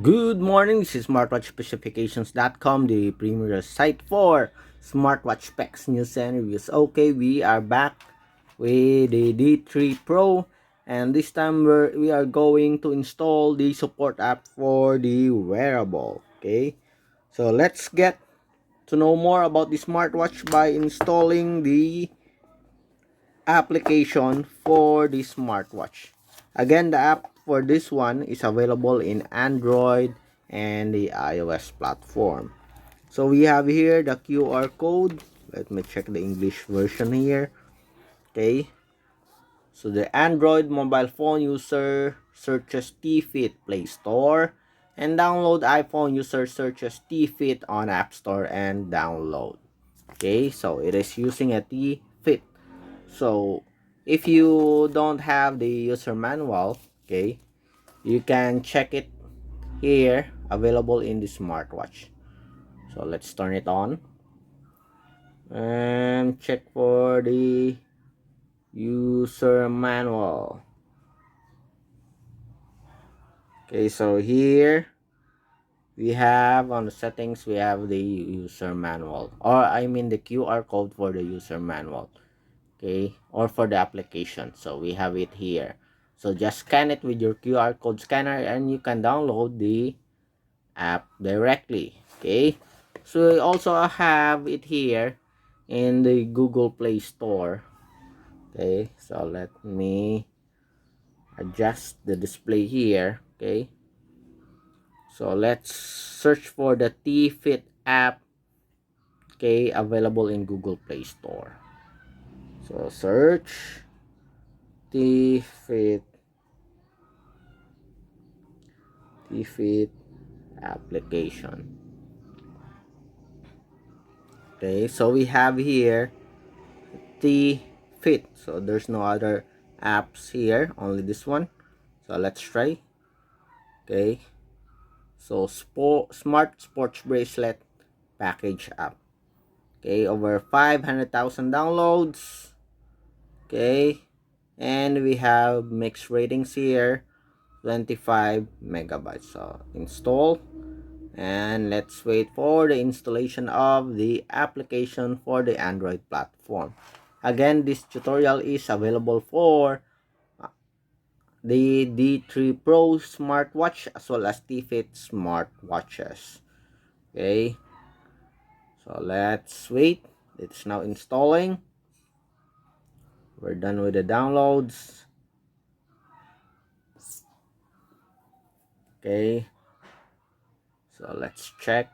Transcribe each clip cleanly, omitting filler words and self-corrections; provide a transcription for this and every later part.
Good morning, this is SmartWatchSpecifications.com, the premier site for smartwatch specs, news, and reviews. Okay, we are back with the D3 Pro, and this time we are going to install the support app for the wearable. Okay, so let's get to know more about the smartwatch by installing the application for the smartwatch. Again, the app for this one is available in Android and the iOS platform. So we have here the QR code. Let me check the English version here. Okay. So the Android mobile phone user searches TFit Play Store, and download iPhone user searches TFit on App Store and download. Okay, so it is using a TFit. So if you don't have the user manual, okay, you can check it here, available in the smartwatch. So let's turn it on and check for the user manual. Okay, so here we have on the settings, we have the user manual, or I mean the QR code for the user manual. Okay, or for the application. So we have it here. So just scan it with your QR code scanner and you can download the app directly. Okay, so we also have it here in the Google Play Store. Okay, so let me adjust the display here. Okay, so let's search for the TFit app. Okay, available in Google Play Store. So search TFit application. Okay, so we have here TFit. So there's no other apps here, only this one. So let's try. Okay, so smart sports bracelet package app. Okay, over 500,000 downloads. Okay, and we have mixed ratings here, 25 megabytes. So install, and let's wait for the installation of the application for the Android platform. Again, this tutorial is available for the D3 Pro Smartwatch as well as TFit smartwatches. Okay, so let's wait. It's now installing. We're done with the downloads. Okay, so let's check.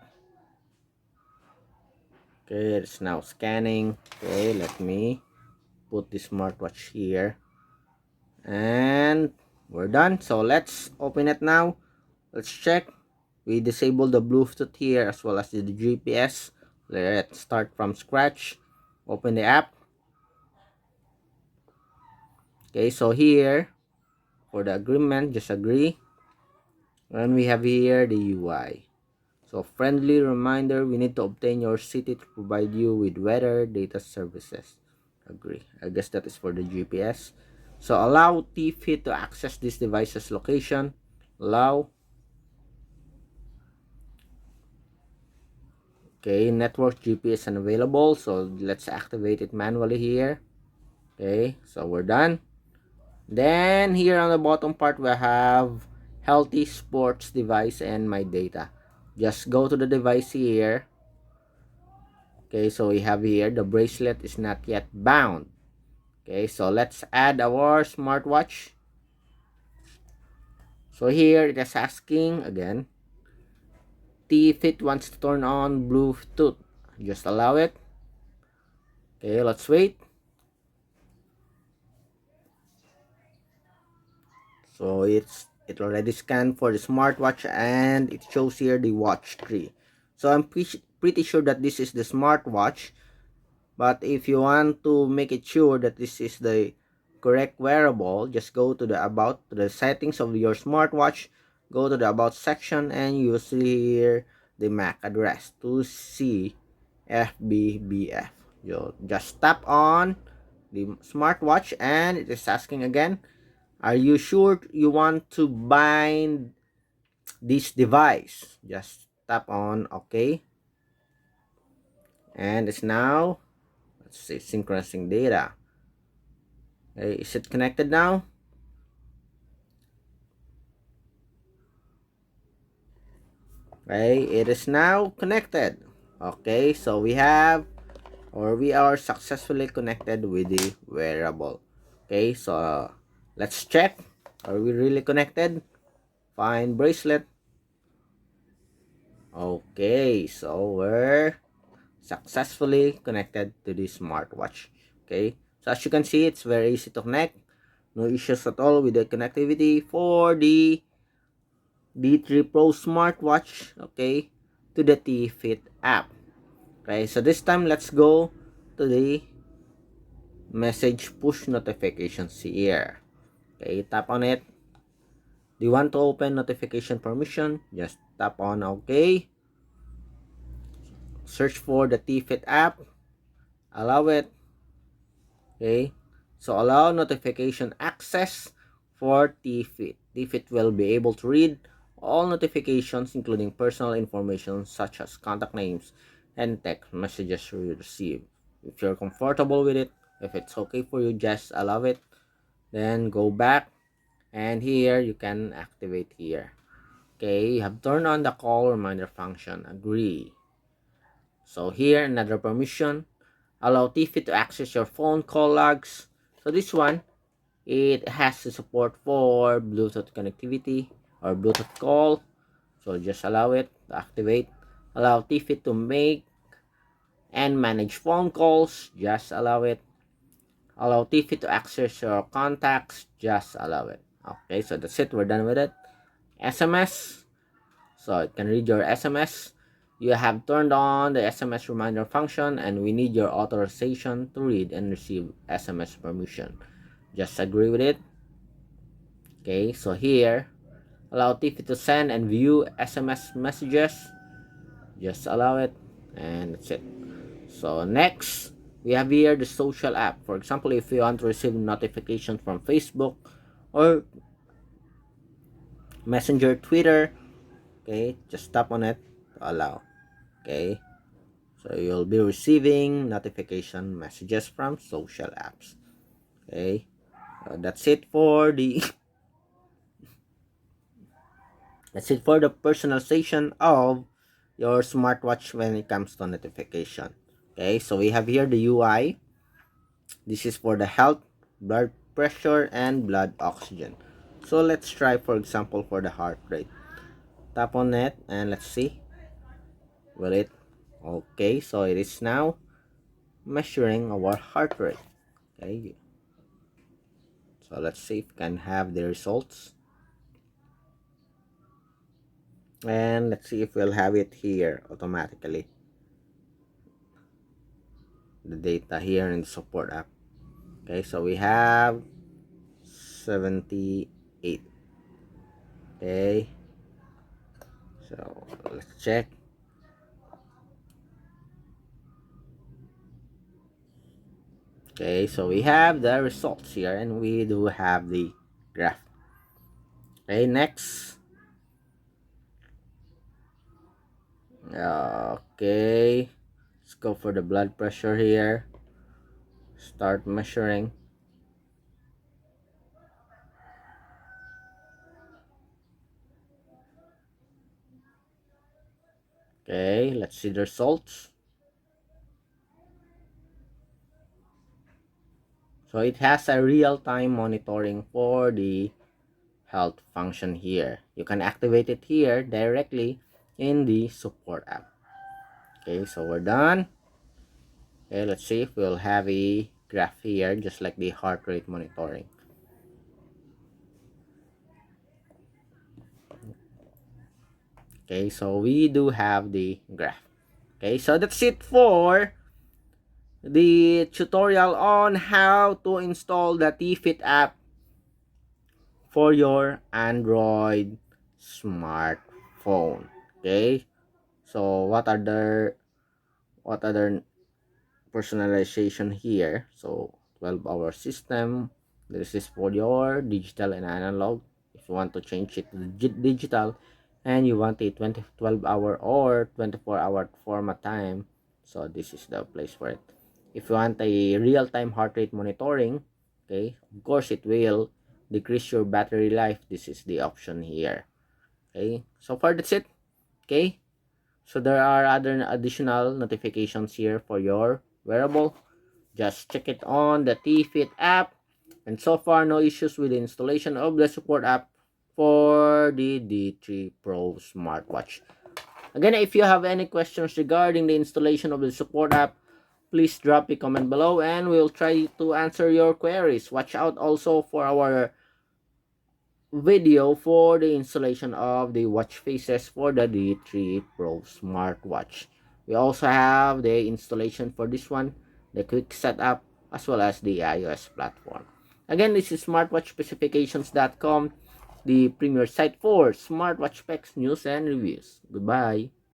Okay, it's now scanning. Okay, let me put the smartwatch here, and we're done. So let's open it now. Let's check. We disable the Bluetooth here as well as the GPS. Let's start from scratch. Open the app. Okay, so here for the agreement, just agree. And we have here the UI. So friendly reminder, we need to obtain your city to provide you with weather data services. Agree. I guess that is for the GPS. So allow TFit to access this device's location. Allow. Okay, network GPS unavailable. So let's activate it manually here. Okay, so we're done. Then here on the bottom part, we have healthy sports device and my data. Just go to the device here. Okay, so we have here the bracelet is not yet bound. Okay, so let's add our smartwatch. So here it is asking again, TFit wants to turn on Bluetooth. Just allow it. Okay, let's wait. So it already scanned for the smartwatch and it shows here the watch tree. So I'm pretty sure that this is the smartwatch. But if you want to make it sure that this is the correct wearable, just go to the settings of your smartwatch, go to the about section, and you see here the MAC address to see FBBF. You just tap on the smartwatch and it is asking again, are you sure you want to bind this device? Just tap on OK, and it's now, let's see, synchronizing data. Okay, is it connected now? Okay, it is now connected. Okay, so we have, or we are successfully connected with the wearable. Okay, so let's check, are we really connected? Find bracelet. Okay, so we're successfully connected to the smartwatch. Okay, so as you can see, it's very easy to connect. No issues at all with the connectivity for the D3 Pro Smartwatch, okay, to the TFit app. Okay, so this time let's go to the message push notifications here. Okay, tap on it. Do you want to open notification permission? Just tap on OK. Search for the TFit app. Allow it. Okay, so allow notification access for TFit. TFit will be able to read all notifications, including personal information such as contact names and text messages you receive. If you're comfortable with it, if it's okay for you, just allow it. Then go back, and here you can activate here. Okay, you have turned on the call reminder function. Agree. So here, another permission. Allow TFit to access your phone call logs. So this one, it has the support for Bluetooth connectivity or Bluetooth call. So just allow it to activate. Allow TFit to make and manage phone calls. Just allow it. Allow TFit to access your contacts. Just allow it. Okay, so that's it. We're done with it. SMS. So it can read your SMS. You have turned on the SMS reminder function, and we need your authorization to read and receive SMS permission. Just agree with it. Okay, so here, allow TV to send and view SMS messages. Just allow it, and that's it. So next, we have here the social app. For example, if you want to receive notifications from Facebook or Messenger, Twitter, okay, just tap on it to allow. Okay, so you'll be receiving notification messages from social apps. Okay, so that's it for the that's it for the personalization of your smartwatch when it comes to notification. Okay, so we have here the UI. This is for the health, blood pressure, and blood oxygen. So let's try, for example, for the heart rate. Tap on it and let's see. Will it? Okay, so it is now measuring our heart rate. Okay, so let's see if we can have the results. And let's see if we'll have it here automatically. The data here in the support app. Okay, so we have 78. Okay, so let's check. Okay, so we have the results here, and we do have the graph. Okay, next. Okay, let's go for the blood pressure here. Start measuring. Okay, let's see the results. So it has a real-time monitoring for the health function here. You can activate it here directly in the support app. Okay, so we're done. Okay, let's see if we'll have a graph here, just like the heart rate monitoring. Okay, so we do have the graph. Okay, so that's it for the tutorial on how to install the TFit app for your Android smartphone. Okay, so what other personalization here. So 12-hour system. This is for your digital and analog. If you want to change it to digital and you want a 12-hour or 24-hour format time, so this is the place for it. If you want a real-time heart rate monitoring, okay, of course it will decrease your battery life. This is the option here. Okay, so far that's it. Okay, so there are other additional notifications here for your wearable. Just check it on the TFit app. And so far, no issues with the installation of the support app for the D3 Pro Smartwatch. Again, if you have any questions regarding the installation of the support app, please drop a comment below and we'll try to answer your queries. Watch out also for our video for the installation of the watch faces for the D3 Pro Smartwatch. We also have the installation for this one, the quick setup, as well as the iOS platform. Again, this is smartwatchspecifications.com, the premier site for smartwatch specs, news, and reviews. Goodbye.